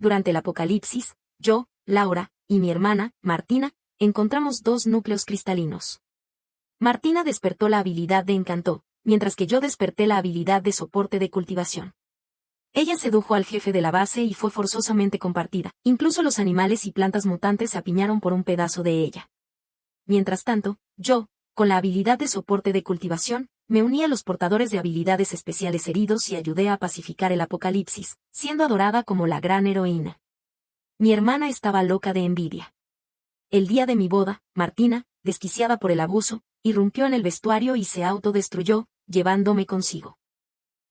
durante el apocalipsis, yo, Laura, y mi hermana, Martina, encontramos 2 núcleos cristalinos. Martina despertó la habilidad de encanto, mientras que yo desperté la habilidad de soporte de cultivación. Ella sedujo al jefe de la base y fue forzosamente compartida. Incluso los animales y plantas mutantes se apiñaron por un pedazo de ella. Mientras tanto, yo, con la habilidad de soporte de cultivación, me uní a los portadores de habilidades especiales heridos y ayudé a pacificar el apocalipsis, siendo adorada como la gran heroína. Mi hermana estaba loca de envidia. El día de mi boda, Martina, desquiciada por el abuso, irrumpió en el vestuario y se autodestruyó, llevándome consigo.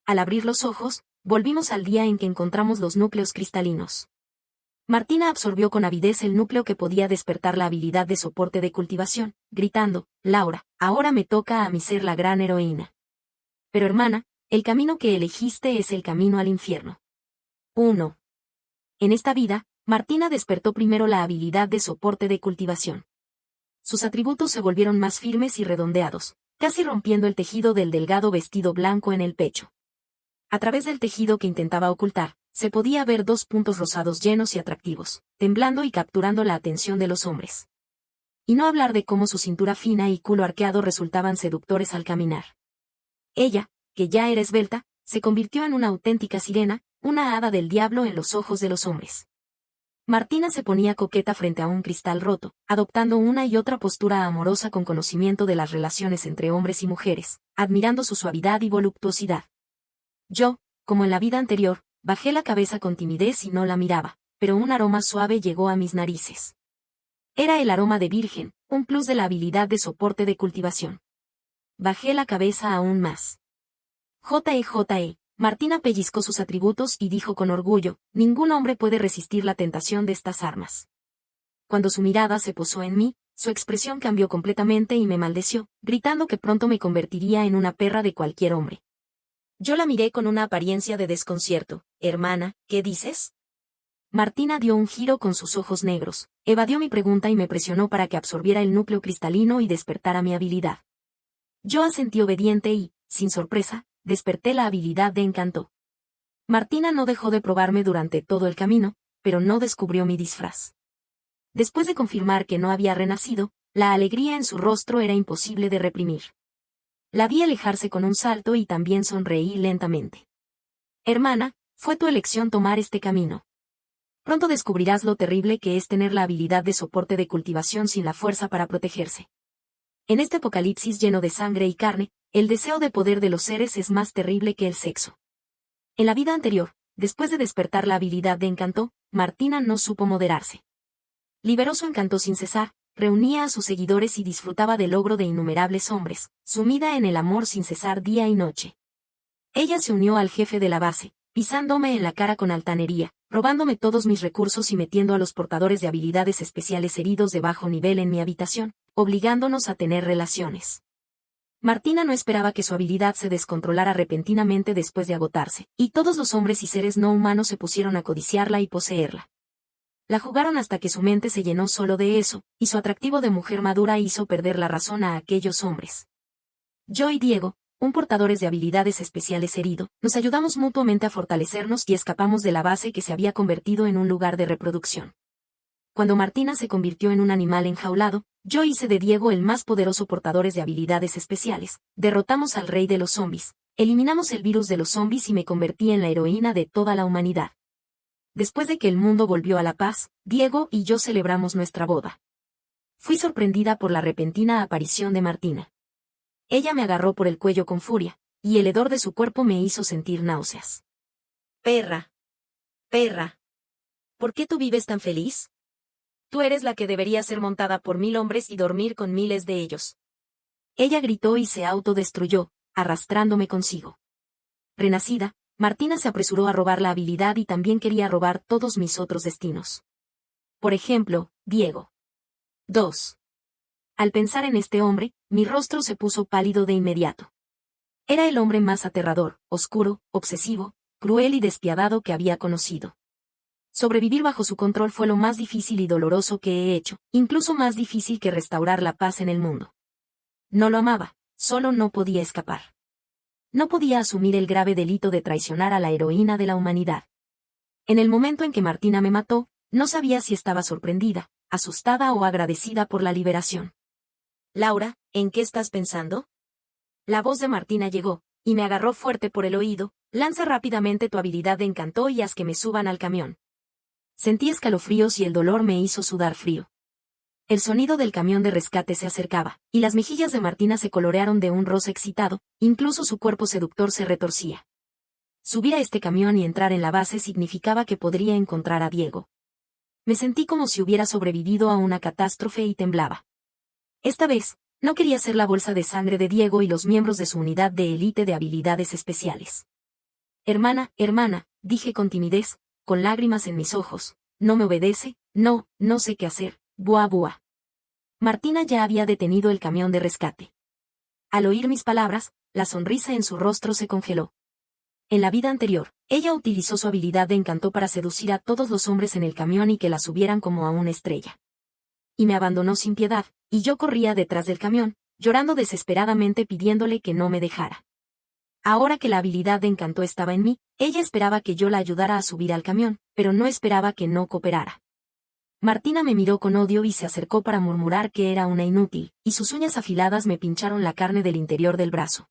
Al abrir los ojos, volvimos al día en que encontramos los núcleos cristalinos. Martina absorbió con avidez el núcleo que podía despertar la habilidad de soporte de cultivación, gritando, Laura, ahora me toca a mí ser la gran heroína. Pero hermana, el camino que elegiste es el camino al infierno. 1. En esta vida, Martina despertó primero la habilidad de soporte de cultivación. Sus atributos se volvieron más firmes y redondeados, casi rompiendo el tejido del delgado vestido blanco en el pecho. A través del tejido que intentaba ocultar, se podía ver 2 puntos rosados llenos y atractivos, temblando y capturando la atención de los hombres. Y no hablar de cómo su cintura fina y culo arqueado resultaban seductores al caminar. Ella, que ya era esbelta, se convirtió en una auténtica sirena, una hada del diablo en los ojos de los hombres. Martina se ponía coqueta frente a un cristal roto, adoptando una y otra postura amorosa con conocimiento de las relaciones entre hombres y mujeres, admirando su suavidad y voluptuosidad. Yo, como en la vida anterior, bajé la cabeza con timidez y no la miraba, pero un aroma suave llegó a mis narices. Era el aroma de virgen, un plus de la habilidad de soporte de cultivación. Bajé la cabeza aún más. J.E. Martina pellizcó sus atributos y dijo con orgullo, ningún hombre puede resistir la tentación de estas armas. Cuando su mirada se posó en mí, su expresión cambió completamente y me maldeció, gritando que pronto me convertiría en una perra de cualquier hombre. Yo la miré con una apariencia de desconcierto. Hermana, ¿qué dices? Martina dio un giro con sus ojos negros, evadió mi pregunta y me presionó para que absorbiera el núcleo cristalino y despertara mi habilidad. Yo asentí obediente y, sin sorpresa, desperté la habilidad de encanto. Martina no dejó de probarme durante todo el camino, pero no descubrió mi disfraz. Después de confirmar que no había renacido, la alegría en su rostro era imposible de reprimir. La vi alejarse con un salto y también sonreí lentamente. Hermana, fue tu elección tomar este camino. Pronto descubrirás lo terrible que es tener la habilidad de soporte de cultivación sin la fuerza para protegerse. En este apocalipsis lleno de sangre y carne, el deseo de poder de los seres es más terrible que el sexo. En la vida anterior, después de despertar la habilidad de encanto, Martina no supo moderarse. Liberó su encanto sin cesar, reunía a sus seguidores y disfrutaba del logro de innumerables hombres, sumida en el amor sin cesar día y noche. Ella se unió al jefe de la base, pisándome en la cara con altanería, robándome todos mis recursos y metiendo a los portadores de habilidades especiales heridos de bajo nivel en mi habitación, obligándonos a tener relaciones. Martina no esperaba que su habilidad se descontrolara repentinamente después de agotarse, y todos los hombres y seres no humanos se pusieron a codiciarla y poseerla. La jugaron hasta que su mente se llenó solo de eso, y su atractivo de mujer madura hizo perder la razón a aquellos hombres. Yo y Diego, un portadores de habilidades especiales herido, nos ayudamos mutuamente a fortalecernos y escapamos de la base que se había convertido en un lugar de reproducción. Cuando Martina se convirtió en un animal enjaulado, yo hice de Diego el más poderoso portadores de habilidades especiales, derrotamos al rey de los zombis, eliminamos el virus de los zombis y me convertí en la heroína de toda la humanidad. Después de que el mundo volvió a la paz, Diego y yo celebramos nuestra boda. Fui sorprendida por la repentina aparición de Martina. Ella me agarró por el cuello con furia, y el hedor de su cuerpo me hizo sentir náuseas. Perra. Perra. ¿Por qué tú vives tan feliz? Tú eres la que debería ser montada por 1000 hombres y dormir con miles de ellos. Ella gritó y se autodestruyó, arrastrándome consigo. Renacida, Martina se apresuró a robar la habilidad y también quería robar todos mis otros destinos. Por ejemplo, Diego. 2. Al pensar en este hombre, mi rostro se puso pálido de inmediato. Era el hombre más aterrador, oscuro, obsesivo, cruel y despiadado que había conocido. Sobrevivir bajo su control fue lo más difícil y doloroso que he hecho, incluso más difícil que restaurar la paz en el mundo. No lo amaba, solo no podía escapar. No podía asumir el grave delito de traicionar a la heroína de la humanidad. En el momento en que Martina me mató, no sabía si estaba sorprendida, asustada o agradecida por la liberación. Laura, ¿en qué estás pensando? La voz de Martina llegó, y me agarró fuerte por el oído. Lanza rápidamente tu habilidad de encanto y haz que me suban al camión. Sentí escalofríos y el dolor me hizo sudar frío. El sonido del camión de rescate se acercaba, y las mejillas de Martina se colorearon de un rosa excitado, incluso su cuerpo seductor se retorcía. Subir a este camión y entrar en la base significaba que podría encontrar a Diego. Me sentí como si hubiera sobrevivido a una catástrofe y temblaba. Esta vez, no quería ser la bolsa de sangre de Diego y los miembros de su unidad de élite de habilidades especiales. Hermana, dije con timidez, con lágrimas en mis ojos, no me obedece, no sé qué hacer, buah buah. Martina ya había detenido el camión de rescate. Al oír mis palabras, la sonrisa en su rostro se congeló. En la vida anterior, ella utilizó su habilidad de encanto para seducir a todos los hombres en el camión y que la subieran como a una estrella. Y me abandonó sin piedad, y yo corría detrás del camión, llorando desesperadamente pidiéndole que no me dejara. Ahora que la habilidad de encanto estaba en mí, ella esperaba que yo la ayudara a subir al camión, pero no esperaba que no cooperara. Martina me miró con odio y se acercó para murmurar que era una inútil, y sus uñas afiladas me pincharon la carne del interior del brazo.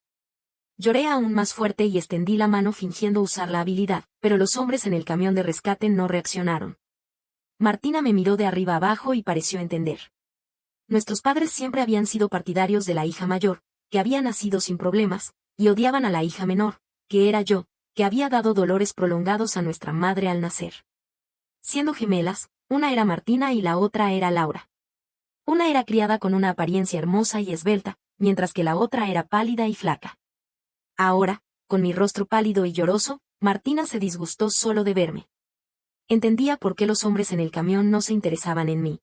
Lloré aún más fuerte y extendí la mano fingiendo usar la habilidad, pero los hombres en el camión de rescate no reaccionaron. Martina me miró de arriba abajo y pareció entender. Nuestros padres siempre habían sido partidarios de la hija mayor, que había nacido sin problemas, y odiaban a la hija menor, que era yo, que había dado dolores prolongados a nuestra madre al nacer. Siendo gemelas, una era Martina y la otra era Laura. Una era criada con una apariencia hermosa y esbelta, mientras que la otra era pálida y flaca. Ahora, con mi rostro pálido y lloroso, Martina se disgustó solo de verme. Entendía por qué los hombres en el camión no se interesaban en mí.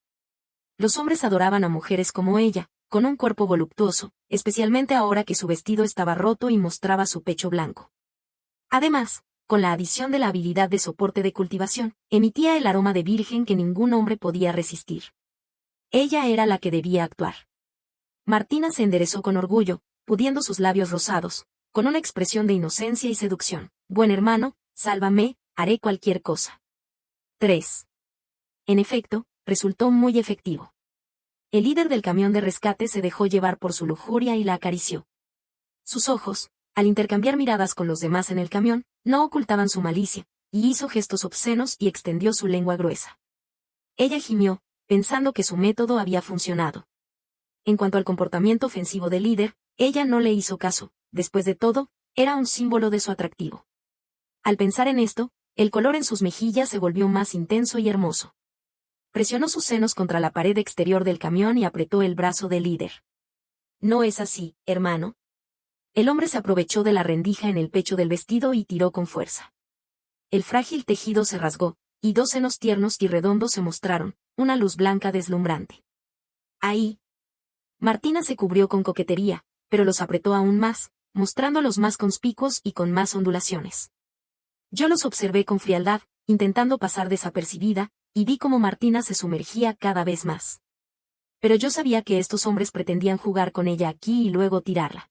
Los hombres adoraban a mujeres como ella, con un cuerpo voluptuoso, especialmente ahora que su vestido estaba roto y mostraba su pecho blanco. Además, con la adición de la habilidad de soporte de cultivación, emitía el aroma de virgen que ningún hombre podía resistir. Ella era la que debía actuar. Martina se enderezó con orgullo, pudiendo sus labios rosados, con una expresión de inocencia y seducción. Buen hermano, sálvame, haré cualquier cosa. 3. En efecto, resultó muy efectivo. El líder del camión de rescate se dejó llevar por su lujuria y la acarició. Sus ojos, al intercambiar miradas con los demás en el camión, no ocultaban su malicia, y hizo gestos obscenos y extendió su lengua gruesa. Ella gimió, pensando que su método había funcionado. En cuanto al comportamiento ofensivo del líder, ella no le hizo caso, después de todo, era un símbolo de su atractivo. Al pensar en esto, el color en sus mejillas se volvió más intenso y hermoso. Presionó sus senos contra la pared exterior del camión y apretó el brazo del líder. No es así, hermano. El hombre se aprovechó de la rendija en el pecho del vestido y tiró con fuerza. El frágil tejido se rasgó, y dos senos tiernos y redondos se mostraron, una luz blanca deslumbrante. Ahí. Martina se cubrió con coquetería, pero los apretó aún más, mostrándolos más conspicuos y con más ondulaciones. Yo los observé con frialdad, intentando pasar desapercibida, y vi cómo Martina se sumergía cada vez más. Pero yo sabía que estos hombres pretendían jugar con ella aquí y luego tirarla.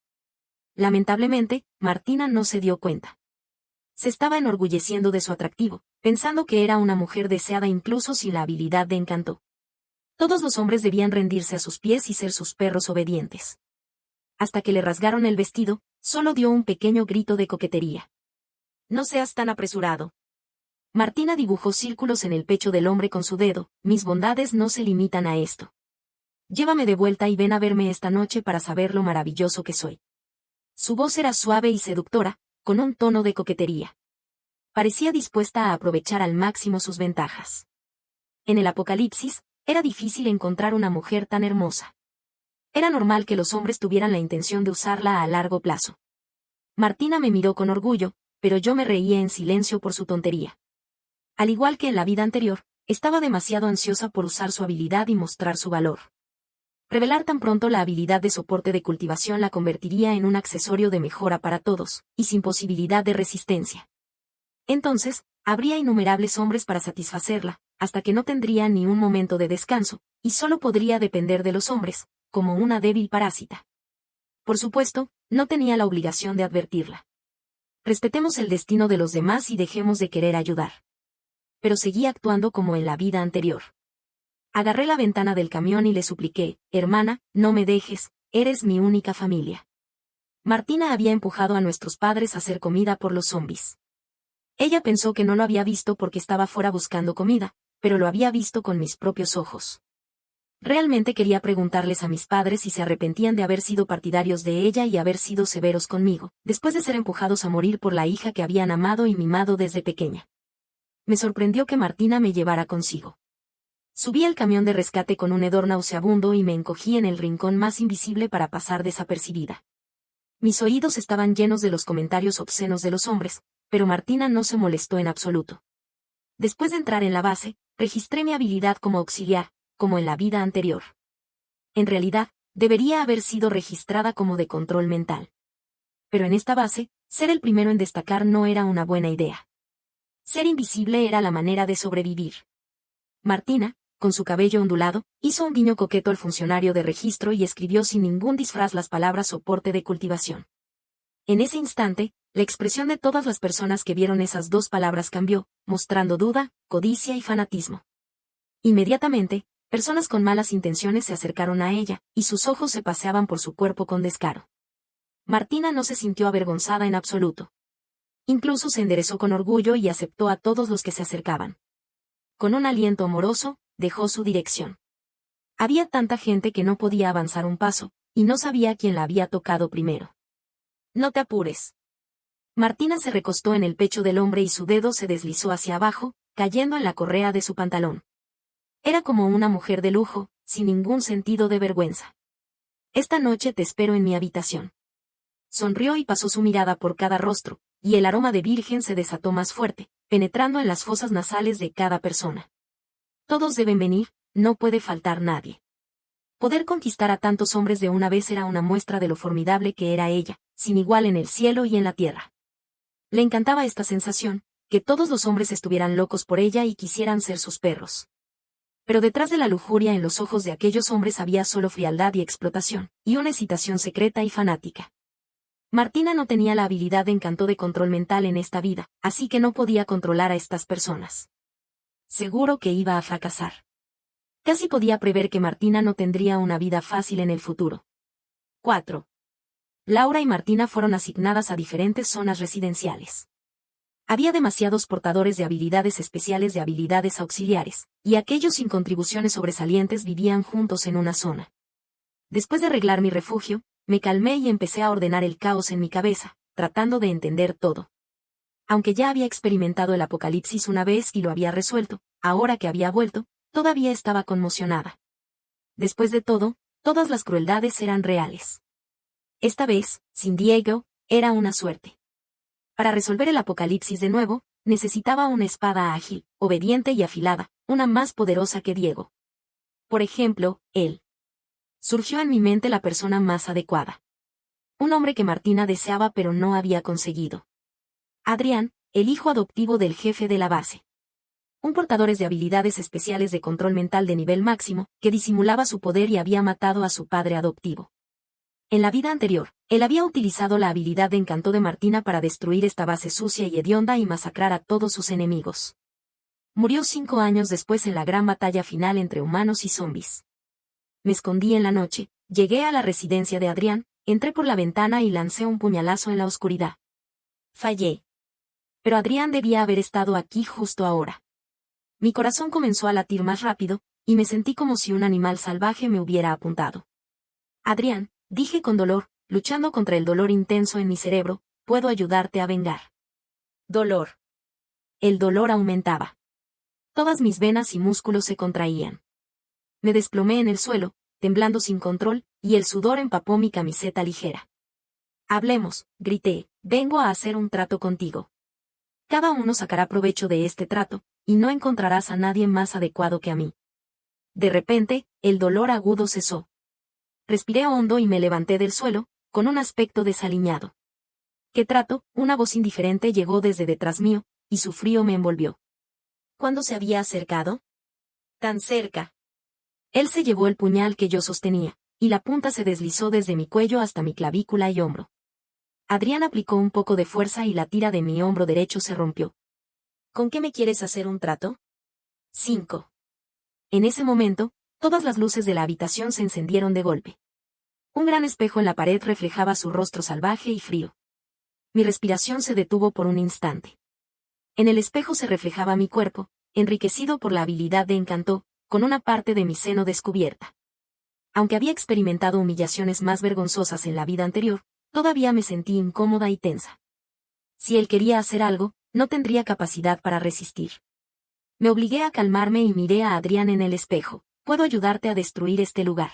Lamentablemente, Martina no se dio cuenta. Se estaba enorgulleciendo de su atractivo, pensando que era una mujer deseada incluso sin la habilidad de encanto. Todos los hombres debían rendirse a sus pies y ser sus perros obedientes. Hasta que le rasgaron el vestido, solo dio un pequeño grito de coquetería. No seas tan apresurado. Martina dibujó círculos en el pecho del hombre con su dedo. Mis bondades no se limitan a esto. Llévame de vuelta y ven a verme esta noche para saber lo maravilloso que soy. Su voz era suave y seductora, con un tono de coquetería. Parecía dispuesta a aprovechar al máximo sus ventajas. En el apocalipsis, era difícil encontrar una mujer tan hermosa. Era normal que los hombres tuvieran la intención de usarla a largo plazo. Martina me miró con orgullo, pero yo me reía en silencio por su tontería. Al igual que en la vida anterior, estaba demasiado ansiosa por usar su habilidad y mostrar su valor. Revelar tan pronto la habilidad de soporte de cultivación la convertiría en un accesorio de mejora para todos, y sin posibilidad de resistencia. Entonces, habría innumerables hombres para satisfacerla, hasta que no tendría ni un momento de descanso, y solo podría depender de los hombres, como una débil parásita. Por supuesto, no tenía la obligación de advertirla. Respetemos el destino de los demás y dejemos de querer ayudar. pero seguí actuando como en la vida anterior. Agarré la ventana del camión y le supliqué, hermana, no me dejes, eres mi única familia. Martina había empujado a nuestros padres a hacer comida por los zombis. Ella pensó que no lo había visto porque estaba fuera buscando comida, pero lo había visto con mis propios ojos. Realmente quería preguntarles a mis padres si se arrepentían de haber sido partidarios de ella y haber sido severos conmigo, después de ser empujados a morir por la hija que habían amado y mimado desde pequeña. Me sorprendió que Martina me llevara consigo. Subí al camión de rescate con un hedor nauseabundo y me encogí en el rincón más invisible para pasar desapercibida. Mis oídos estaban llenos de los comentarios obscenos de los hombres, pero Martina no se molestó en absoluto. Después de entrar en la base, registré mi habilidad como auxiliar, como en la vida anterior. En realidad, debería haber sido registrada como de control mental. Pero en esta base, ser el primero en destacar no era una buena idea. Ser invisible era la manera de sobrevivir. Martina, con su cabello ondulado, hizo un guiño coqueto al funcionario de registro y escribió sin ningún disfraz las palabras soporte de cultivación. En ese instante, la expresión de todas las personas que vieron esas dos palabras cambió, mostrando duda, codicia y fanatismo. Inmediatamente, personas con malas intenciones se acercaron a ella, y sus ojos se paseaban por su cuerpo con descaro. Martina no se sintió avergonzada en absoluto. Incluso se enderezó con orgullo y aceptó a todos los que se acercaban. Con un aliento amoroso, dejó su dirección. Había tanta gente que no podía avanzar un paso, y no sabía quién la había tocado primero. No te apures. Martina se recostó en el pecho del hombre y su dedo se deslizó hacia abajo, cayendo en la correa de su pantalón. Era como una mujer de lujo, sin ningún sentido de vergüenza. Esta noche te espero en mi habitación. Sonrió y pasó su mirada por cada rostro, y el aroma de virgen se desató más fuerte, penetrando en las fosas nasales de cada persona. Todos deben venir, no puede faltar nadie. Poder conquistar a tantos hombres de una vez era una muestra de lo formidable que era ella, sin igual en el cielo y en la tierra. Le encantaba esta sensación, que todos los hombres estuvieran locos por ella y quisieran ser sus perros. Pero detrás de la lujuria en los ojos de aquellos hombres había solo frialdad y explotación, y una excitación secreta y fanática. Martina no tenía la habilidad de encanto de control mental en esta vida, así que no podía controlar a estas personas. Seguro que iba a fracasar. Casi podía prever que Martina no tendría una vida fácil en el futuro. 4. Laura y Martina fueron asignadas a diferentes zonas residenciales. Había demasiados portadores de habilidades especiales de habilidades auxiliares, y aquellos sin contribuciones sobresalientes vivían juntos en una zona. Después de arreglar mi refugio, me calmé y empecé a ordenar el caos en mi cabeza, tratando de entender todo. Aunque ya había experimentado el apocalipsis una vez y lo había resuelto, ahora que había vuelto, todavía estaba conmocionada. Después de todo, todas las crueldades eran reales. Esta vez, sin Diego, era una suerte. Para resolver el apocalipsis de nuevo, necesitaba una espada ágil, obediente y afilada, una más poderosa que Diego. Por ejemplo, él. Surgió en mi mente la persona más adecuada. Un hombre que Martina deseaba pero no había conseguido. Adrián, el hijo adoptivo del jefe de la base. Un portador de habilidades especiales de control mental de nivel máximo, que disimulaba su poder y había matado a su padre adoptivo. En la vida anterior, él había utilizado la habilidad de encanto de Martina para destruir esta base sucia y hedionda y masacrar a todos sus enemigos. Murió 5 años después en la gran batalla final entre humanos y zombis. Me escondí en la noche, llegué a la residencia de Adrián, entré por la ventana y lancé un puñalazo en la oscuridad. Fallé. Pero Adrián debía haber estado aquí justo ahora. Mi corazón comenzó a latir más rápido, y me sentí como si un animal salvaje me hubiera apuntado. Adrián, dije con dolor, luchando contra el dolor intenso en mi cerebro, puedo ayudarte a vengar. Dolor. El dolor aumentaba. Todas mis venas y músculos se contraían. Me desplomé en el suelo, temblando sin control, y el sudor empapó mi camiseta ligera. Hablemos, grité, vengo a hacer un trato contigo. Cada uno sacará provecho de este trato, y no encontrarás a nadie más adecuado que a mí. De repente, el dolor agudo cesó. Respiré hondo y me levanté del suelo, con un aspecto desaliñado. ¿Qué trato? Una voz indiferente llegó desde detrás mío, y su frío me envolvió. ¿Cuándo se había acercado? Tan cerca. Él se llevó el puñal que yo sostenía, y la punta se deslizó desde mi cuello hasta mi clavícula y hombro. Adrián aplicó un poco de fuerza y la tira de mi hombro derecho se rompió. ¿Con qué me quieres hacer un trato? 5. En ese momento, todas las luces de la habitación se encendieron de golpe. Un gran espejo en la pared reflejaba su rostro salvaje y frío. Mi respiración se detuvo por un instante. En el espejo se reflejaba mi cuerpo, enriquecido por la habilidad de encanto, con una parte de mi seno descubierta. Aunque había experimentado humillaciones más vergonzosas en la vida anterior, todavía me sentí incómoda y tensa. Si él quería hacer algo, no tendría capacidad para resistir. Me obligué a calmarme y miré a Adrián en el espejo. Puedo ayudarte a destruir este lugar.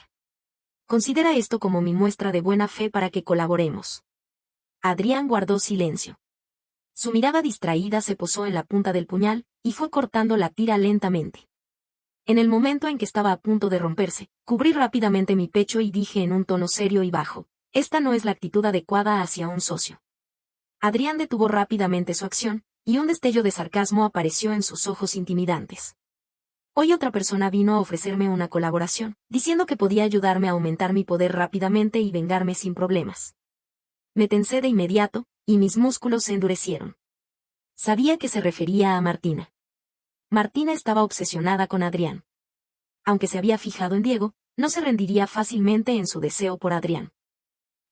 Considera esto como mi muestra de buena fe para que colaboremos. Adrián guardó silencio. Su mirada distraída se posó en la punta del puñal, y fue cortando la tira lentamente. En el momento en que estaba a punto de romperse, cubrí rápidamente mi pecho y dije en un tono serio y bajo, esta no es la actitud adecuada hacia un socio. Adrián detuvo rápidamente su acción, y un destello de sarcasmo apareció en sus ojos intimidantes. Hoy otra persona vino a ofrecerme una colaboración, diciendo que podía ayudarme a aumentar mi poder rápidamente y vengarme sin problemas. Me tensé de inmediato, y mis músculos se endurecieron. Sabía que se refería a Martina. Martina estaba obsesionada con Adrián. Aunque se había fijado en Diego, no se rendiría fácilmente en su deseo por Adrián.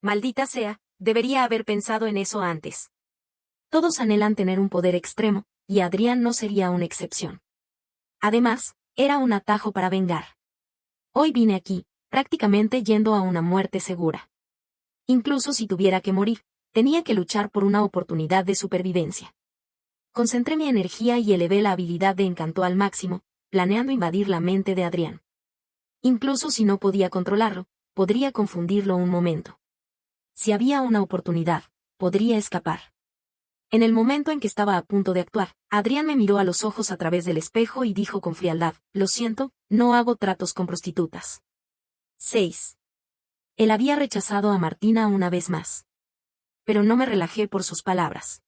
Maldita sea, debería haber pensado en eso antes. Todos anhelan tener un poder extremo, y Adrián no sería una excepción. Además, era un atajo para vengar. Hoy vine aquí, prácticamente yendo a una muerte segura. Incluso si tuviera que morir, tenía que luchar por una oportunidad de supervivencia. Concentré mi energía y elevé la habilidad de encanto al máximo, planeando invadir la mente de Adrián. Incluso si no podía controlarlo, podría confundirlo un momento. Si había una oportunidad, podría escapar. En el momento en que estaba a punto de actuar, Adrián me miró a los ojos a través del espejo y dijo con frialdad, lo siento, no hago tratos con prostitutas. 6. Él había rechazado a Martina una vez más. Pero no me relajé por sus palabras.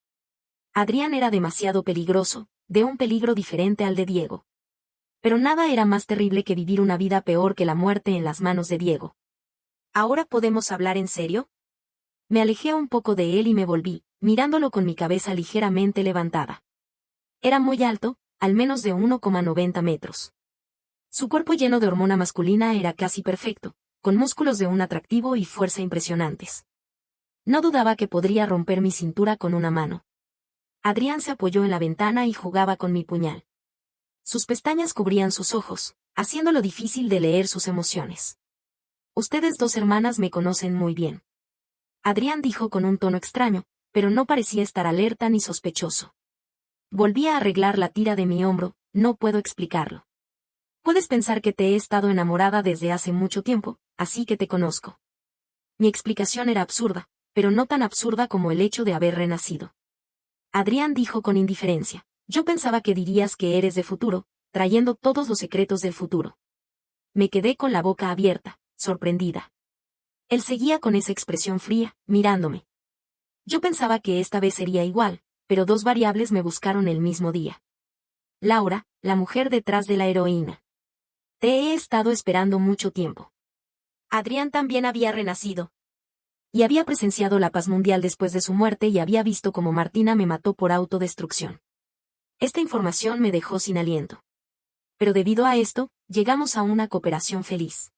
Adrián era demasiado peligroso, de un peligro diferente al de Diego. Pero nada era más terrible que vivir una vida peor que la muerte en las manos de Diego. ¿Ahora podemos hablar en serio? Me alejé un poco de él y me volví, mirándolo con mi cabeza ligeramente levantada. Era muy alto, al menos de 1,90 metros. Su cuerpo lleno de hormona masculina era casi perfecto, con músculos de un atractivo y fuerza impresionantes. No dudaba que podría romper mi cintura con una mano. Adrián se apoyó en la ventana y jugaba con mi puñal. Sus pestañas cubrían sus ojos, haciéndolo difícil de leer sus emociones. Ustedes dos hermanas me conocen muy bien. Adrián dijo con un tono extraño, pero no parecía estar alerta ni sospechoso. Volví a arreglar la tira de mi hombro, no puedo explicarlo. Puedes pensar que te he estado enamorada desde hace mucho tiempo, así que te conozco. Mi explicación era absurda, pero no tan absurda como el hecho de haber renacido. Adrián dijo con indiferencia, yo pensaba que dirías que eres de futuro, trayendo todos los secretos del futuro. Me quedé con la boca abierta, sorprendida. Él seguía con esa expresión fría, mirándome. Yo pensaba que esta vez sería igual, pero dos variables me buscaron el mismo día. Laura, la mujer detrás de la heroína. Te he estado esperando mucho tiempo. Adrián también había renacido. Y había presenciado la paz mundial después de su muerte y había visto cómo Martina me mató por autodestrucción. Esta información me dejó sin aliento. Pero debido a esto, llegamos a una cooperación feliz.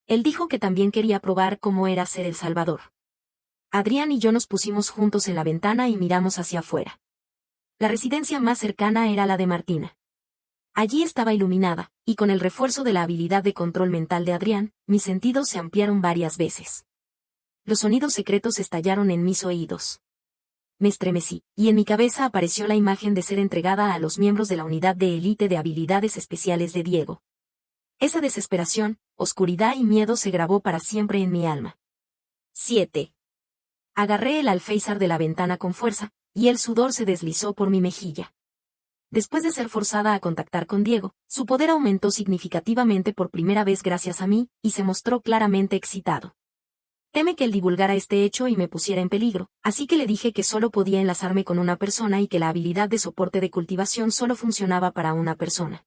Él dijo que también quería probar cómo era ser el Salvador. Adrián y yo nos pusimos juntos en la ventana y miramos hacia afuera. La residencia más cercana era la de Martina. Allí estaba iluminada, y con el refuerzo de la habilidad de control mental de Adrián, mis sentidos se ampliaron varias veces. Los sonidos secretos estallaron en mis oídos. Me estremecí, y en mi cabeza apareció la imagen de ser entregada a los miembros de la unidad de élite de habilidades especiales de Diego. Esa desesperación, oscuridad y miedo se grabó para siempre en mi alma. 7. Agarré el alféizar de la ventana con fuerza, y el sudor se deslizó por mi mejilla. Después de ser forzada a contactar con Diego, su poder aumentó significativamente por primera vez gracias a mí, y se mostró claramente excitado. Teme que él divulgara este hecho y me pusiera en peligro, así que le dije que solo podía enlazarme con una persona y que la habilidad de soporte de cultivación solo funcionaba para una persona.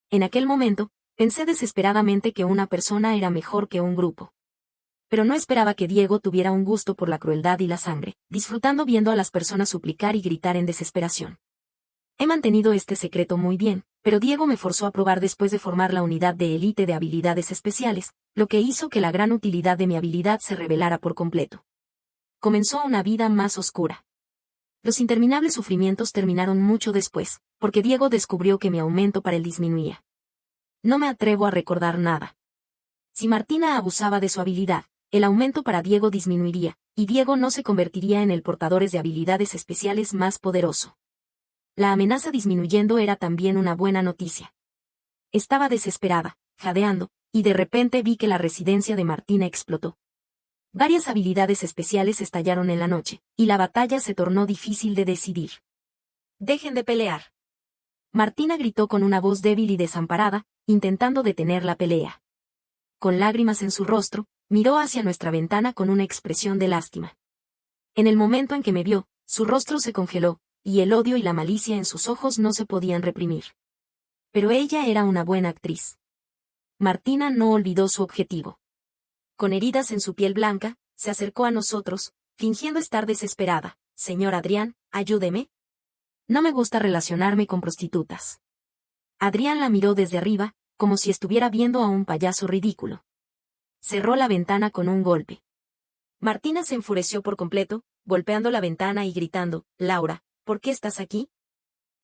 En aquel momento, pensé desesperadamente que una persona era mejor que un grupo. Pero no esperaba que Diego tuviera un gusto por la crueldad y la sangre, disfrutando viendo a las personas suplicar y gritar en desesperación. He mantenido este secreto muy bien, pero Diego me forzó a probar después de formar la unidad de élite de habilidades especiales, lo que hizo que la gran utilidad de mi habilidad se revelara por completo. Comenzó una vida más oscura. Los interminables sufrimientos terminaron mucho después, porque Diego descubrió que mi aumento para él disminuía. No me atrevo a recordar nada. Si Martina abusaba de su habilidad, el aumento para Diego disminuiría, y Diego no se convertiría en el portador de habilidades especiales más poderoso. La amenaza disminuyendo era también una buena noticia. Estaba desesperada, jadeando, y de repente vi que la residencia de Martina explotó. Varias habilidades especiales estallaron en la noche, y la batalla se tornó difícil de decidir. «¡Dejen de pelear!». Martina gritó con una voz débil y desamparada, intentando detener la pelea. Con lágrimas en su rostro, miró hacia nuestra ventana con una expresión de lástima. En el momento en que me vio, su rostro se congeló, y el odio y la malicia en sus ojos no se podían reprimir. Pero ella era una buena actriz. Martina no olvidó su objetivo. Con heridas en su piel blanca, se acercó a nosotros, fingiendo estar desesperada. «Señor Adrián, ayúdeme. No me gusta relacionarme con prostitutas». Adrián la miró desde arriba, como si estuviera viendo a un payaso ridículo. Cerró la ventana con un golpe. Martina se enfureció por completo, golpeando la ventana y gritando: «Laura, ¿por qué estás aquí?».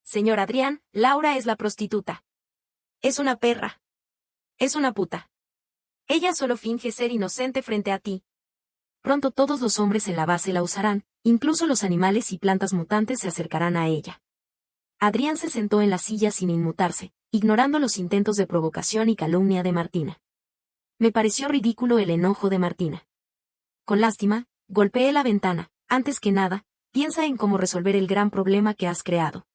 «Señor Adrián, Laura es la prostituta. Es una perra. Es una puta. Ella solo finge ser inocente frente a ti. Pronto todos los hombres en la base la usarán, incluso los animales y plantas mutantes se acercarán a ella». Adrián se sentó en la silla sin inmutarse, ignorando los intentos de provocación y calumnia de Martina. Me pareció ridículo el enojo de Martina. Con lástima, golpeé la ventana. «Antes que nada, piensa en cómo resolver el gran problema que has creado.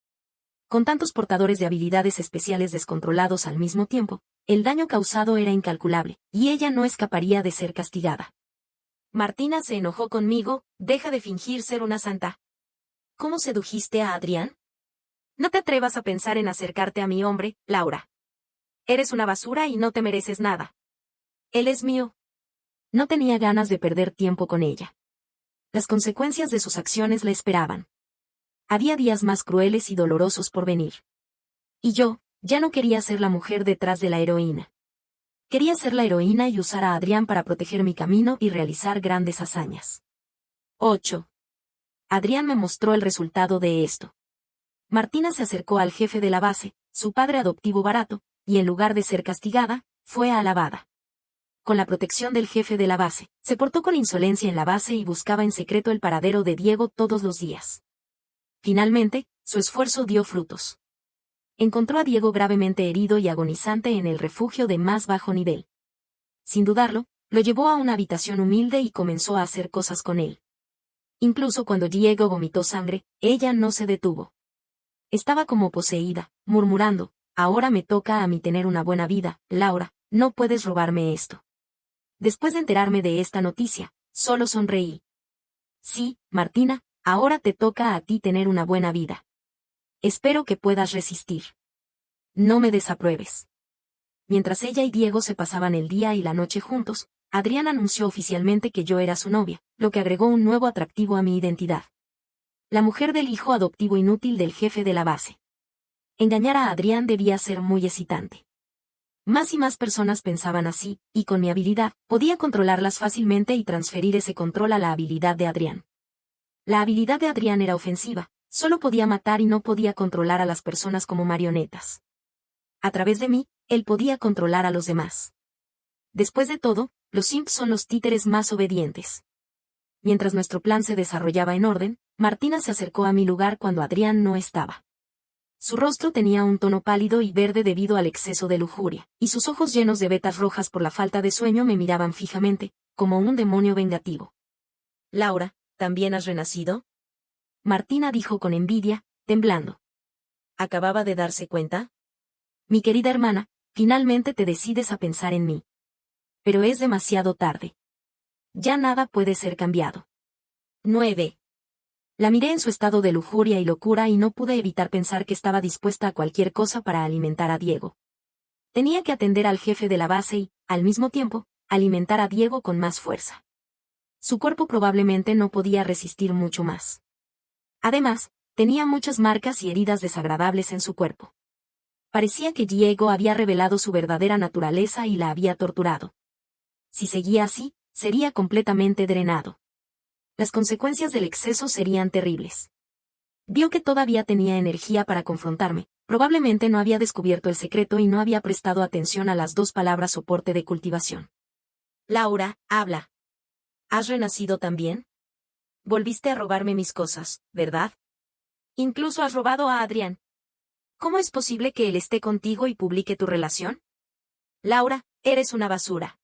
Con tantos portadores de habilidades especiales descontrolados al mismo tiempo, el daño causado era incalculable, y ella no escaparía de ser castigada». Martina se enojó conmigo. «Deja de fingir ser una santa. ¿Cómo sedujiste a Adrián? No te atrevas a pensar en acercarte a mi hombre, Laura. Eres una basura y no te mereces nada. Él es mío». No tenía ganas de perder tiempo con ella. Las consecuencias de sus acciones la esperaban. Había días más crueles y dolorosos por venir. Y yo, ya no quería ser la mujer detrás de la heroína. Quería ser la heroína y usar a Adrián para proteger mi camino y realizar grandes hazañas. 8. Adrián me mostró el resultado de esto. Martina se acercó al jefe de la base, su padre adoptivo barato, y en lugar de ser castigada, fue alabada. Con la protección del jefe de la base, se portó con insolencia en la base y buscaba en secreto el paradero de Diego todos los días. Finalmente, su esfuerzo dio frutos. Encontró a Diego gravemente herido y agonizante en el refugio de más bajo nivel. Sin dudarlo, lo llevó a una habitación humilde y comenzó a hacer cosas con él. Incluso cuando Diego vomitó sangre, ella no se detuvo. Estaba como poseída, murmurando: «Ahora me toca a mí tener una buena vida, Laura, no puedes robarme esto». Después de enterarme de esta noticia, solo sonreí. «Sí, Martina, ahora te toca a ti tener una buena vida. Espero que puedas resistir. No me desapruebes». Mientras ella y Diego se pasaban el día y la noche juntos, Adrián anunció oficialmente que yo era su novia, lo que agregó un nuevo atractivo a mi identidad. La mujer del hijo adoptivo inútil del jefe de la base. Engañar a Adrián debía ser muy excitante. Más y más personas pensaban así, y con mi habilidad, podía controlarlas fácilmente y transferir ese control a la habilidad de Adrián. La habilidad de Adrián era ofensiva, solo podía matar y no podía controlar a las personas como marionetas. A través de mí, él podía controlar a los demás. Después de todo, los simps son los títeres más obedientes. Mientras nuestro plan se desarrollaba en orden, Martina se acercó a mi lugar cuando Adrián no estaba. Su rostro tenía un tono pálido y verde debido al exceso de lujuria, y sus ojos llenos de vetas rojas por la falta de sueño me miraban fijamente, como un demonio vengativo. «Laura, ¿también has renacido?», Martina dijo con envidia, temblando. «¿Acababa de darse cuenta? Mi querida hermana, finalmente te decides a pensar en mí. Pero es demasiado tarde. Ya nada puede ser cambiado». 9. La miré en su estado de lujuria y locura y no pude evitar pensar que estaba dispuesta a cualquier cosa para alimentar a Diego. Tenía que atender al jefe de la base y, al mismo tiempo, alimentar a Diego con más fuerza. Su cuerpo probablemente no podía resistir mucho más. Además, tenía muchas marcas y heridas desagradables en su cuerpo. Parecía que Diego había revelado su verdadera naturaleza y la había torturado. Si seguía así, sería completamente drenado. Las consecuencias del exceso serían terribles. Vio que todavía tenía energía para confrontarme. Probablemente no había descubierto el secreto y no había prestado atención a las 2 palabras soporte de cultivación. Laura, habla. ¿Has renacido también? Volviste a robarme mis cosas, ¿verdad? Incluso has robado a Adrián. ¿Cómo es posible que él esté contigo y publique tu relación? Laura, eres una basura.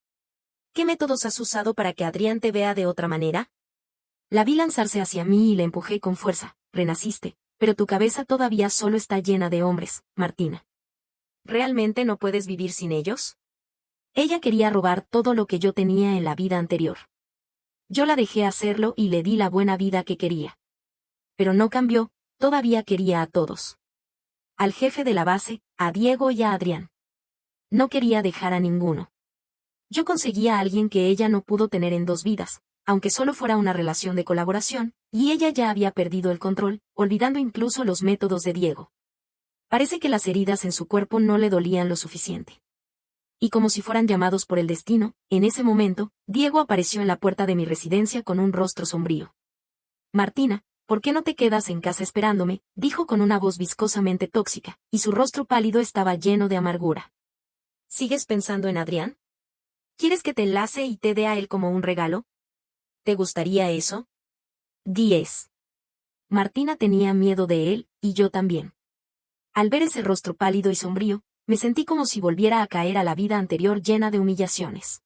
¿Qué métodos has usado para que Adrián te vea de otra manera? La vi lanzarse hacia mí y la empujé con fuerza. Renaciste, pero tu cabeza todavía solo está llena de hombres, Martina. ¿Realmente no puedes vivir sin ellos? Ella quería robar todo lo que yo tenía en la vida anterior. Yo la dejé hacerlo y le di la buena vida que quería. Pero no cambió, todavía quería a todos. Al jefe de la base, a Diego y a Adrián. No quería dejar a ninguno. Yo conseguía a alguien que ella no pudo tener en 2 vidas, aunque solo fuera una relación de colaboración, y ella ya había perdido el control, olvidando incluso los métodos de Diego. Parece que las heridas en su cuerpo no le dolían lo suficiente. Y como si fueran llamados por el destino, en ese momento, Diego apareció en la puerta de mi residencia con un rostro sombrío. Martina, ¿por qué no te quedas en casa esperándome?, dijo con una voz viscosamente tóxica, y su rostro pálido estaba lleno de amargura. ¿Sigues pensando en Adrián? ¿Quieres que te enlace y te dé a él como un regalo? ¿Te gustaría eso? 10. Martina tenía miedo de él, y yo también. Al ver ese rostro pálido y sombrío, me sentí como si volviera a caer a la vida anterior llena de humillaciones.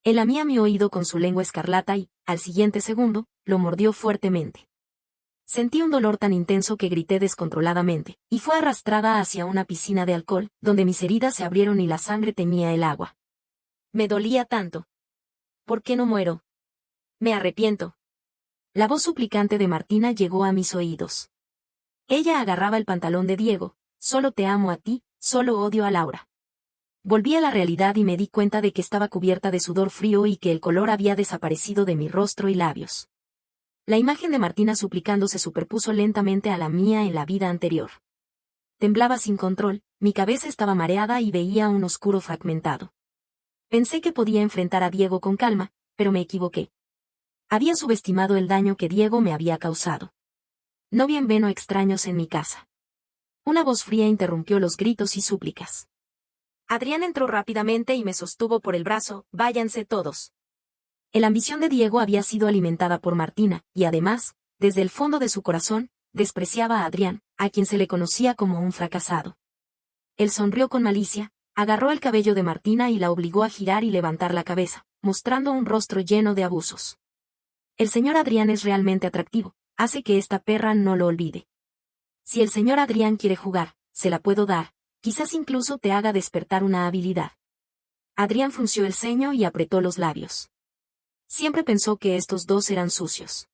Él lamía mi oído con su lengua escarlata y, al siguiente segundo, lo mordió fuertemente. Sentí un dolor tan intenso que grité descontroladamente, y fue arrastrada hacia una piscina de alcohol, donde mis heridas se abrieron y la sangre teñía el agua. Me dolía tanto. ¿Por qué no muero? Me arrepiento. La voz suplicante de Martina llegó a mis oídos. Ella agarraba el pantalón de Diego. Solo te amo a ti, solo odio a Laura. Volví a la realidad y me di cuenta de que estaba cubierta de sudor frío y que el color había desaparecido de mi rostro y labios. La imagen de Martina suplicando se superpuso lentamente a la mía en la vida anterior. Temblaba sin control, mi cabeza estaba mareada y veía un oscuro fragmentado. Pensé que podía enfrentar a Diego con calma, pero me equivoqué. Había subestimado el daño que Diego me había causado. No bienveno extraños en mi casa. Una voz fría interrumpió los gritos y súplicas. Adrián entró rápidamente y me sostuvo por el brazo. Váyanse todos. La ambición de Diego había sido alimentada por Martina, y además, desde el fondo de su corazón, despreciaba a Adrián, a quien se le conocía como un fracasado. Él sonrió con malicia, agarró el cabello de Martina y la obligó a girar y levantar la cabeza, mostrando un rostro lleno de abusos. El señor Adrián es realmente atractivo, hace que esta perra no lo olvide. Si el señor Adrián quiere jugar, se la puedo dar, quizás incluso te haga despertar una habilidad. Adrián frunció el ceño y apretó los labios. Siempre pensó que estos 2 eran sucios.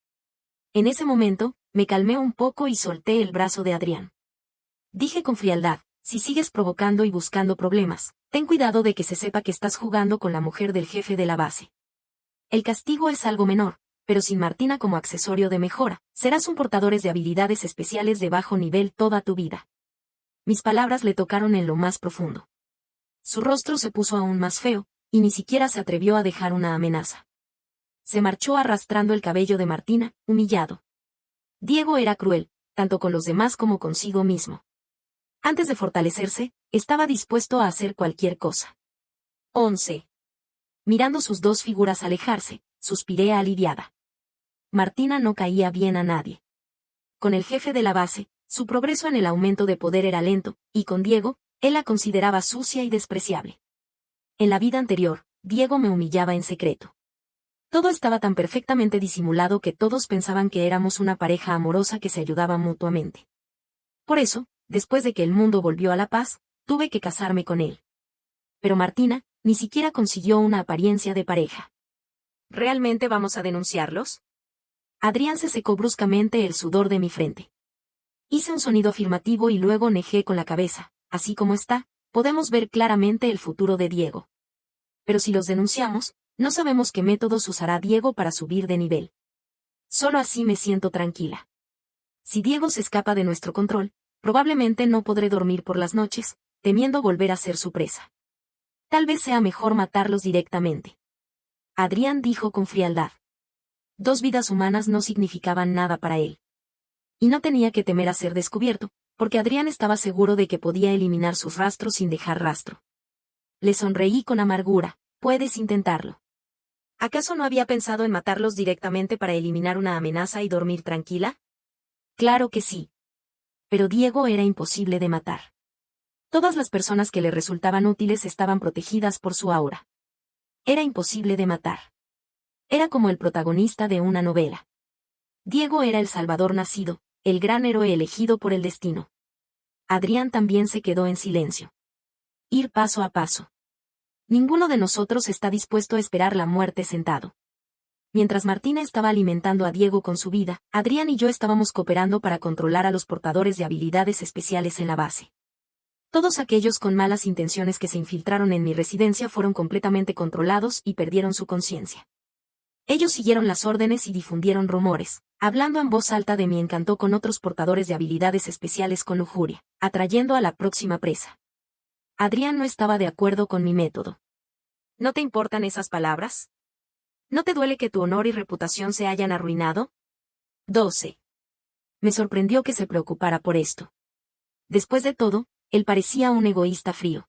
En ese momento, me calmé un poco y solté el brazo de Adrián. Dije con frialdad, si sigues provocando y buscando problemas, ten cuidado de que se sepa que estás jugando con la mujer del jefe de la base. El castigo es algo menor, pero sin Martina como accesorio de mejora, serás un portador de habilidades especiales de bajo nivel toda tu vida. Mis palabras le tocaron en lo más profundo. Su rostro se puso aún más feo, y ni siquiera se atrevió a dejar una amenaza. Se marchó arrastrando el cabello de Martina, humillado. Diego era cruel, tanto con los demás como consigo mismo. Antes de fortalecerse, estaba dispuesto a hacer cualquier cosa. 11. Mirando sus 2 figuras alejarse, suspiré aliviada. Martina no caía bien a nadie. Con el jefe de la base, su progreso en el aumento de poder era lento, y con Diego, él la consideraba sucia y despreciable. En la vida anterior, Diego me humillaba en secreto. Todo estaba tan perfectamente disimulado que todos pensaban que éramos una pareja amorosa que se ayudaba mutuamente. Por eso, después de que el mundo volvió a la paz, tuve que casarme con él. Pero Martina, ni siquiera consiguió una apariencia de pareja. ¿Realmente vamos a denunciarlos? Adrián se secó bruscamente el sudor de mi frente. Hice un sonido afirmativo y luego negé con la cabeza. Así como está, podemos ver claramente el futuro de Diego. Pero si los denunciamos, no sabemos qué métodos usará Diego para subir de nivel. Solo así me siento tranquila. Si Diego se escapa de nuestro control, probablemente no podré dormir por las noches, temiendo volver a ser su presa. Tal vez sea mejor matarlos directamente. Adrián dijo con frialdad. 2 vidas humanas no significaban nada para él. Y no tenía que temer a ser descubierto, porque Adrián estaba seguro de que podía eliminar sus rastros sin dejar rastro. Le sonreí con amargura. Puedes intentarlo. ¿Acaso no había pensado en matarlos directamente para eliminar una amenaza y dormir tranquila? Claro que sí. Pero Diego era imposible de matar. Todas las personas que le resultaban útiles estaban protegidas por su aura. Era imposible de matar. Era como el protagonista de una novela. Diego era el salvador nacido, el gran héroe elegido por el destino. Adrián también se quedó en silencio. Ir paso a paso. Ninguno de nosotros está dispuesto a esperar la muerte sentado. Mientras Martina estaba alimentando a Diego con su vida, Adrián y yo estábamos cooperando para controlar a los portadores de habilidades especiales en la base. Todos aquellos con malas intenciones que se infiltraron en mi residencia fueron completamente controlados y perdieron su conciencia. Ellos siguieron las órdenes y difundieron rumores, hablando en voz alta de mi encanto con otros portadores de habilidades especiales con lujuria, atrayendo a la próxima presa. Adrián no estaba de acuerdo con mi método. ¿No te importan esas palabras? ¿No te duele que tu honor y reputación se hayan arruinado? 12. Me sorprendió que se preocupara por esto. Después de todo, él parecía un egoísta frío.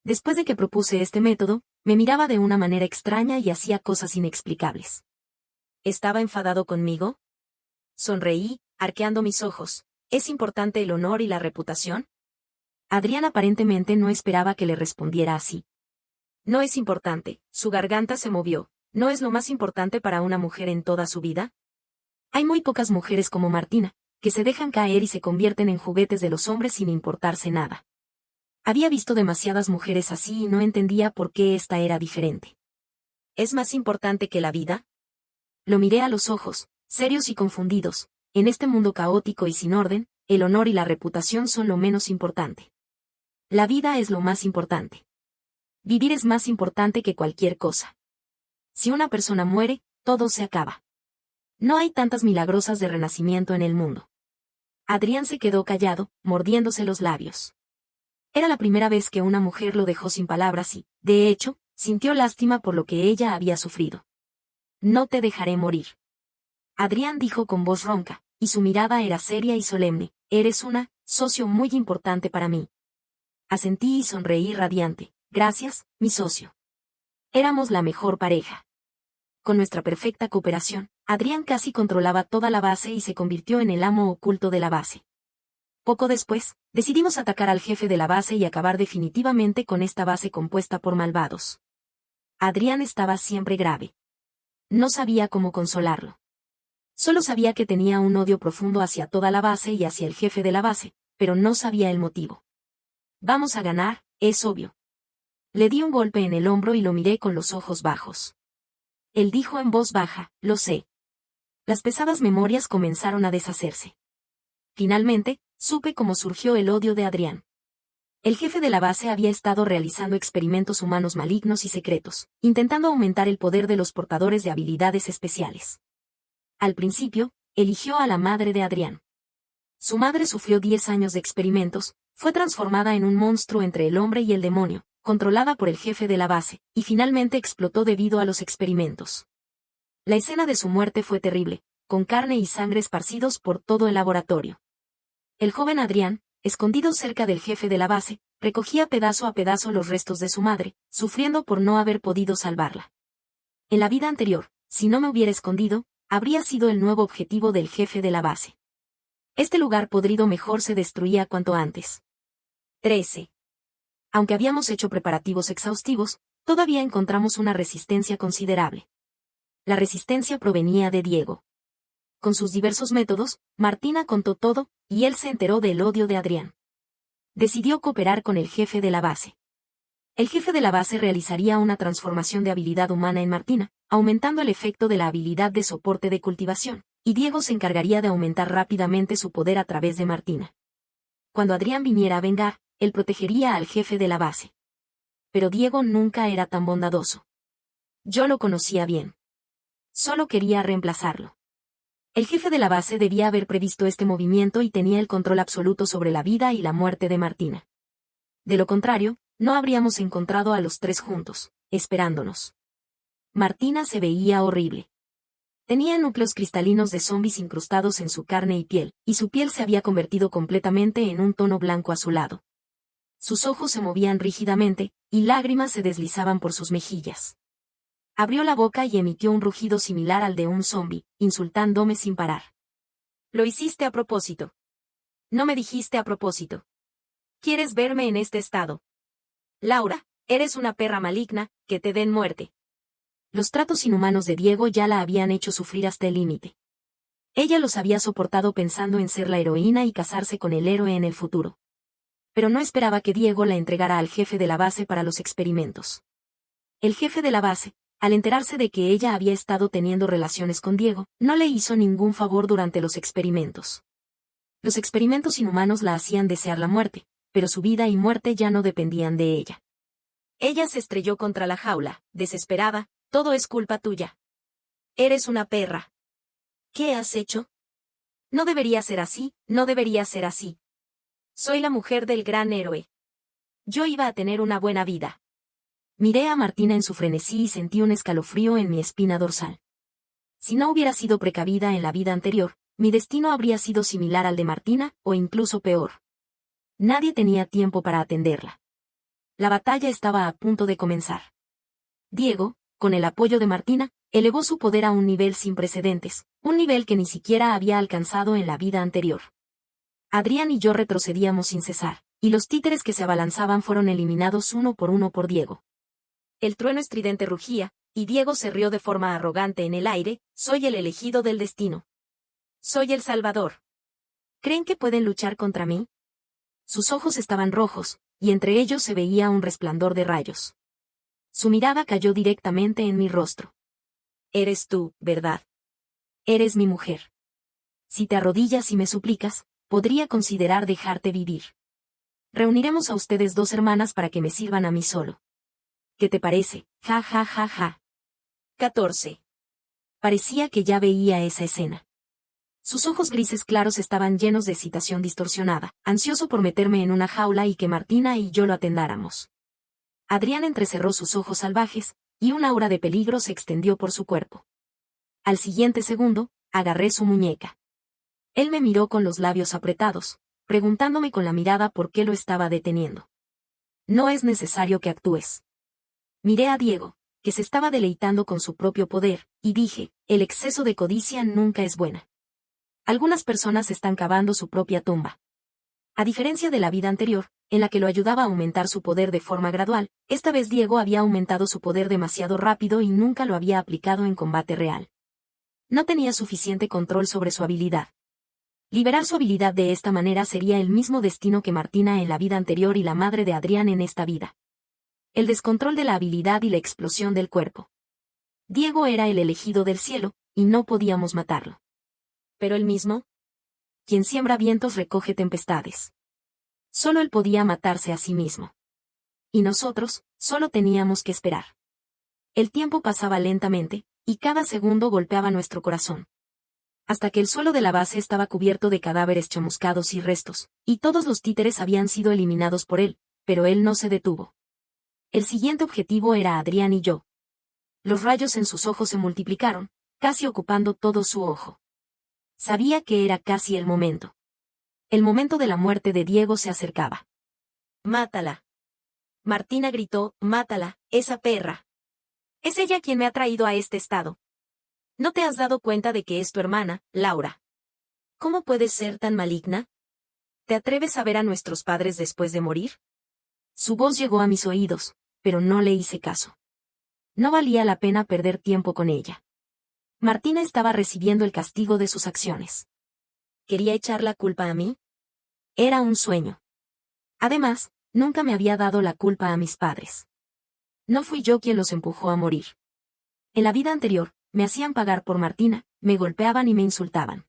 Después de que propuse este método, me miraba de una manera extraña y hacía cosas inexplicables. ¿Estaba enfadado conmigo? Sonreí, arqueando mis ojos. ¿Es importante el honor y la reputación? Adrián aparentemente no esperaba que le respondiera así. No es importante, su garganta se movió. ¿No es lo más importante para una mujer en toda su vida? Hay muy pocas mujeres como Martina, que se dejan caer y se convierten en juguetes de los hombres sin importarse nada. Había visto demasiadas mujeres así y no entendía por qué esta era diferente. ¿Es más importante que la vida? Lo miré a los ojos, serios y confundidos. En este mundo caótico y sin orden, el honor y la reputación son lo menos importante. La vida es lo más importante. Vivir es más importante que cualquier cosa. Si una persona muere, todo se acaba. No hay tantas milagrosas de renacimiento en el mundo. Adrián se quedó callado, mordiéndose los labios. Era la primera vez que una mujer lo dejó sin palabras y, de hecho, sintió lástima por lo que ella había sufrido. No te dejaré morir. Adrián dijo con voz ronca, y su mirada era seria y solemne. Eres una socio muy importante para mí. Asentí y sonreí radiante. Gracias, mi socio. Éramos la mejor pareja. Con nuestra perfecta cooperación, Adrián casi controlaba toda la base y se convirtió en el amo oculto de la base. Poco después, decidimos atacar al jefe de la base y acabar definitivamente con esta base compuesta por malvados. Adrián estaba siempre grave. No sabía cómo consolarlo. Solo sabía que tenía un odio profundo hacia toda la base y hacia el jefe de la base, pero no sabía el motivo. Vamos a ganar, es obvio. Le di un golpe en el hombro y lo miré con los ojos bajos. Él dijo en voz baja, lo sé. Las pesadas memorias comenzaron a deshacerse. Finalmente, supe cómo surgió el odio de Adrián. El jefe de la base había estado realizando experimentos humanos malignos y secretos, intentando aumentar el poder de los portadores de habilidades especiales. Al principio, eligió a la madre de Adrián. Su madre sufrió 10 años de experimentos, fue transformada en un monstruo entre el hombre y el demonio, controlada por el jefe de la base, y finalmente explotó debido a los experimentos. La escena de su muerte fue terrible, con carne y sangre esparcidos por todo el laboratorio. El joven Adrián, escondido cerca del jefe de la base, recogía pedazo a pedazo los restos de su madre, sufriendo por no haber podido salvarla. En la vida anterior, si no me hubiera escondido, habría sido el nuevo objetivo del jefe de la base. Este lugar podrido mejor se destruía cuanto antes. 13. Aunque habíamos hecho preparativos exhaustivos, todavía encontramos una resistencia considerable. La resistencia provenía de Diego. Con sus diversos métodos, Martina contó todo, y él se enteró del odio de Adrián. Decidió cooperar con el jefe de la base. El jefe de la base realizaría una transformación de habilidad humana en Martina, aumentando el efecto de la habilidad de soporte de cultivación, y Diego se encargaría de aumentar rápidamente su poder a través de Martina. Cuando Adrián viniera a vengar, él protegería al jefe de la base. Pero Diego nunca era tan bondadoso. Yo lo conocía bien. Solo quería reemplazarlo. El jefe de la base debía haber previsto este movimiento y tenía el control absoluto sobre la vida y la muerte de Martina. De lo contrario, no habríamos encontrado a los tres juntos, esperándonos. Martina se veía horrible. Tenía núcleos cristalinos de zombies incrustados en su carne y piel, y su piel se había convertido completamente en un tono blanco azulado. Sus ojos se movían rígidamente, y lágrimas se deslizaban por sus mejillas. Abrió la boca y emitió un rugido similar al de un zombi, insultándome sin parar. Lo hiciste a propósito. No me dijiste a propósito. ¿Quieres verme en este estado? Laura, eres una perra maligna, que te den muerte. Los tratos inhumanos de Diego ya la habían hecho sufrir hasta el límite. Ella los había soportado pensando en ser la heroína y casarse con el héroe en el futuro. Pero no esperaba que Diego la entregara al jefe de la base para los experimentos. El jefe de la base, al enterarse de que ella había estado teniendo relaciones con Diego, no le hizo ningún favor durante los experimentos. Los experimentos inhumanos la hacían desear la muerte, pero su vida y muerte ya no dependían de ella. Ella se estrelló contra la jaula, desesperada. Todo es culpa tuya. Eres una perra. ¿Qué has hecho? No debería ser así, no debería ser así. Soy la mujer del gran héroe. Yo iba a tener una buena vida. Miré a Martina en su frenesí y sentí un escalofrío en mi espina dorsal. Si no hubiera sido precavida en la vida anterior, mi destino habría sido similar al de Martina, o incluso peor. Nadie tenía tiempo para atenderla. La batalla estaba a punto de comenzar. Diego, con el apoyo de Martina, elevó su poder a un nivel sin precedentes, un nivel que ni siquiera había alcanzado en la vida anterior. Adrián y yo retrocedíamos sin cesar, y los títeres que se abalanzaban fueron eliminados uno por Diego. El trueno estridente rugía, y Diego se rió de forma arrogante en el aire. Soy el elegido del destino. Soy el Salvador. ¿Creen que pueden luchar contra mí? Sus ojos estaban rojos, y entre ellos se veía un resplandor de rayos. Su mirada cayó directamente en mi rostro. Eres tú, ¿verdad? Eres mi mujer. Si te arrodillas y me suplicas, podría considerar dejarte vivir. Reuniremos a ustedes dos hermanas para que me sirvan a mí solo. ¿Qué te parece? Ja ja ja ja. 14. Parecía que ya veía esa escena. Sus ojos grises claros estaban llenos de excitación distorsionada, ansioso por meterme en una jaula y que Martina y yo lo atendáramos. Adrián entrecerró sus ojos salvajes, y un aura de peligro se extendió por su cuerpo. Al siguiente segundo, agarré su muñeca. Él me miró con los labios apretados, preguntándome con la mirada por qué lo estaba deteniendo. No es necesario que actúes. Miré a Diego, que se estaba deleitando con su propio poder, y dije, el exceso de codicia nunca es buena. Algunas personas están cavando su propia tumba. A diferencia de la vida anterior, en la que lo ayudaba a aumentar su poder de forma gradual, esta vez Diego había aumentado su poder demasiado rápido y nunca lo había aplicado en combate real. No tenía suficiente control sobre su habilidad. Liberar su habilidad de esta manera sería el mismo destino que Martina en la vida anterior y la madre de Adrián en esta vida. El descontrol de la habilidad y la explosión del cuerpo. Diego era el elegido del cielo, y no podíamos matarlo. Pero él mismo, quien siembra vientos recoge tempestades. Solo él podía matarse a sí mismo. Y nosotros, solo teníamos que esperar. El tiempo pasaba lentamente, y cada segundo golpeaba nuestro corazón. Hasta que el suelo de la base estaba cubierto de cadáveres chamuscados y restos, y todos los títeres habían sido eliminados por él, pero él no se detuvo. El siguiente objetivo era Adrián y yo. Los rayos en sus ojos se multiplicaron, casi ocupando todo su ojo. Sabía que era casi el momento. El momento de la muerte de Diego se acercaba. «Mátala». Martina gritó, «Mátala, esa perra. Es ella quien me ha traído a este estado. ¿No te has dado cuenta de que es tu hermana, Laura? ¿Cómo puedes ser tan maligna? ¿Te atreves a ver a nuestros padres después de morir?» Su voz llegó a mis oídos, pero no le hice caso. No valía la pena perder tiempo con ella. Martina estaba recibiendo el castigo de sus acciones. ¿Quería echar la culpa a mí? Era un sueño. Además, nunca me había dado la culpa a mis padres. No fui yo quien los empujó a morir. En la vida anterior, me hacían pagar por Martina, me golpeaban y me insultaban.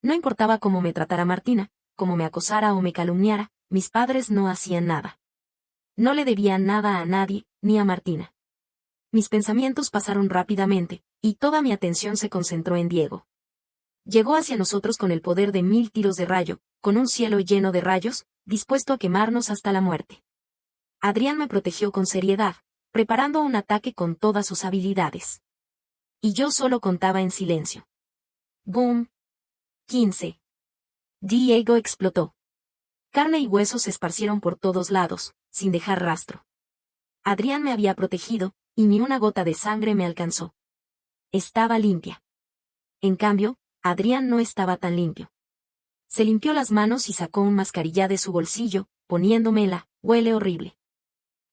No importaba cómo me tratara Martina, cómo me acosara o me calumniara, mis padres no hacían nada. No le debían nada a nadie, ni a Martina. Mis pensamientos pasaron rápidamente, y toda mi atención se concentró en Diego. Llegó hacia nosotros con el poder de 1000 tiros de rayo, con un cielo lleno de rayos, dispuesto a quemarnos hasta la muerte. Adrián me protegió con seriedad, preparando un ataque con todas sus habilidades. Y yo solo contaba en silencio. ¡Boom! 15. Diego explotó. Carne y huesos se esparcieron por todos lados, sin dejar rastro. Adrián me había protegido, y ni una gota de sangre me alcanzó. Estaba limpia. En cambio, Adrián no estaba tan limpio. Se limpió las manos y sacó un mascarilla de su bolsillo, poniéndomela. Huele horrible.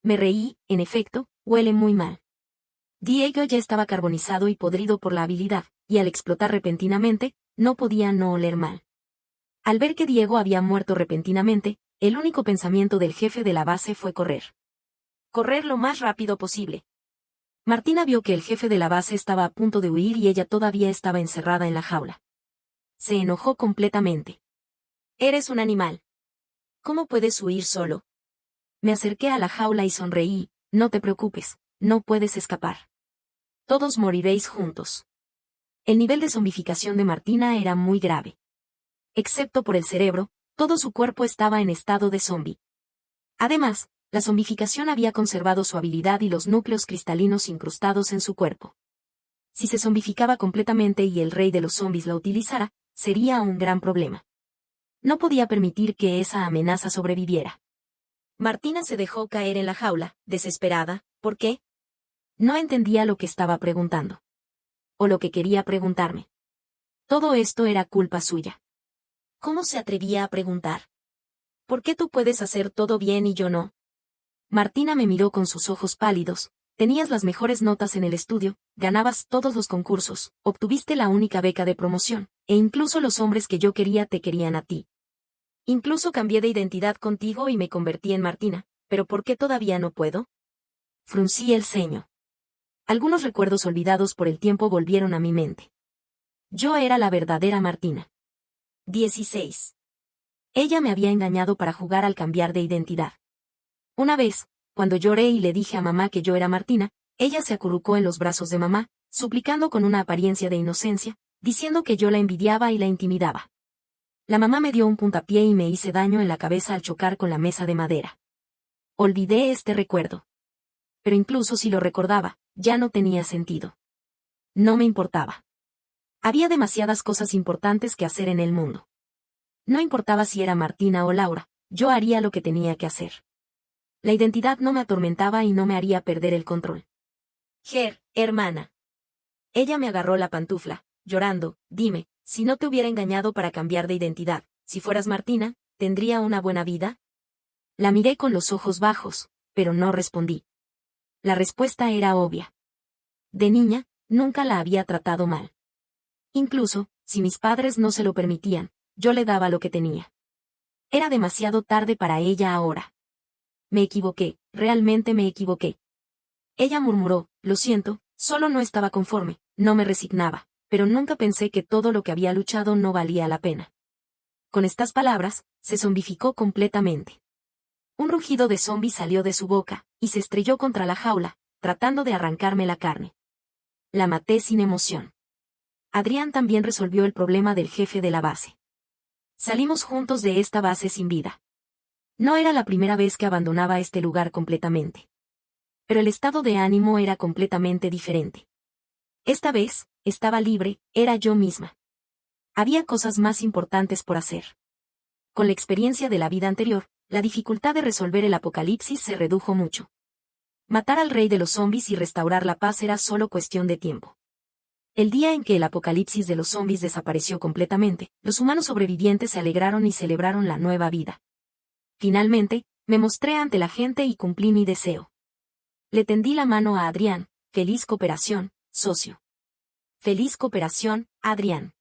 Me reí, en efecto, huele muy mal. Diego ya estaba carbonizado y podrido por la habilidad, y al explotar repentinamente, no podía no oler mal. Al ver que Diego había muerto repentinamente, el único pensamiento del jefe de la base fue correr. Correr lo más rápido posible. Martina vio que el jefe de la base estaba a punto de huir y ella todavía estaba encerrada en la jaula. Se enojó completamente. Eres un animal. ¿Cómo puedes huir solo? Me acerqué a la jaula y sonreí. No te preocupes, no puedes escapar. Todos moriréis juntos. El nivel de zombificación de Martina era muy grave. Excepto por el cerebro, todo su cuerpo estaba en estado de zombi. Además, la zombificación había conservado su habilidad y los núcleos cristalinos incrustados en su cuerpo. Si se zombificaba completamente y el rey de los zombis la utilizara, sería un gran problema. No podía permitir que esa amenaza sobreviviera. Martina se dejó caer en la jaula, desesperada. ¿Por qué? No entendía lo que estaba preguntando. O lo que quería preguntarme. Todo esto era culpa suya. ¿Cómo se atrevía a preguntar? ¿Por qué tú puedes hacer todo bien y yo no? Martina me miró con sus ojos pálidos. Tenías las mejores notas en el estudio, ganabas todos los concursos, obtuviste la única beca de promoción, e incluso los hombres que yo quería te querían a ti. Incluso cambié de identidad contigo y me convertí en Martina, pero ¿por qué todavía no puedo? Fruncí el ceño. Algunos recuerdos olvidados por el tiempo volvieron a mi mente. Yo era la verdadera Martina. 16. Ella me había engañado para jugar al cambiar de identidad. Una vez, cuando lloré y le dije a mamá que yo era Martina, ella se acurrucó en los brazos de mamá, suplicando con una apariencia de inocencia, diciendo que yo la envidiaba y la intimidaba. La mamá me dio un puntapié y me hice daño en la cabeza al chocar con la mesa de madera. Olvidé este recuerdo. Pero incluso si lo recordaba, ya no tenía sentido. No me importaba. Había demasiadas cosas importantes que hacer en el mundo. No importaba si era Martina o Laura, yo haría lo que tenía que hacer. La identidad no me atormentaba y no me haría perder el control. Hermana. Ella me agarró la pantufla, llorando. Dime, si no te hubiera engañado para cambiar de identidad, si fueras Martina, ¿tendría una buena vida? La miré con los ojos bajos, pero no respondí. La respuesta era obvia. De niña, nunca la había tratado mal. Incluso, si mis padres no se lo permitían, yo le daba lo que tenía. Era demasiado tarde para ella ahora. Me equivoqué, realmente me equivoqué. Ella murmuró, lo siento, solo no estaba conforme, no me resignaba, pero nunca pensé que todo lo que había luchado no valía la pena. Con estas palabras, se zombificó completamente. Un rugido de zombi salió de su boca, y se estrelló contra la jaula, tratando de arrancarme la carne. La maté sin emoción. Adrián también resolvió el problema del jefe de la base. Salimos juntos de esta base sin vida. No era la primera vez que abandonaba este lugar completamente. Pero el estado de ánimo era completamente diferente. Esta vez, estaba libre, era yo misma. Había cosas más importantes por hacer. Con la experiencia de la vida anterior, la dificultad de resolver el apocalipsis se redujo mucho. Matar al rey de los zombis y restaurar la paz era solo cuestión de tiempo. El día en que el apocalipsis de los zombis desapareció completamente, los humanos sobrevivientes se alegraron y celebraron la nueva vida. Finalmente, me mostré ante la gente y cumplí mi deseo. Le tendí la mano a Adrián. Feliz cooperación, socio. Feliz cooperación, Adrián.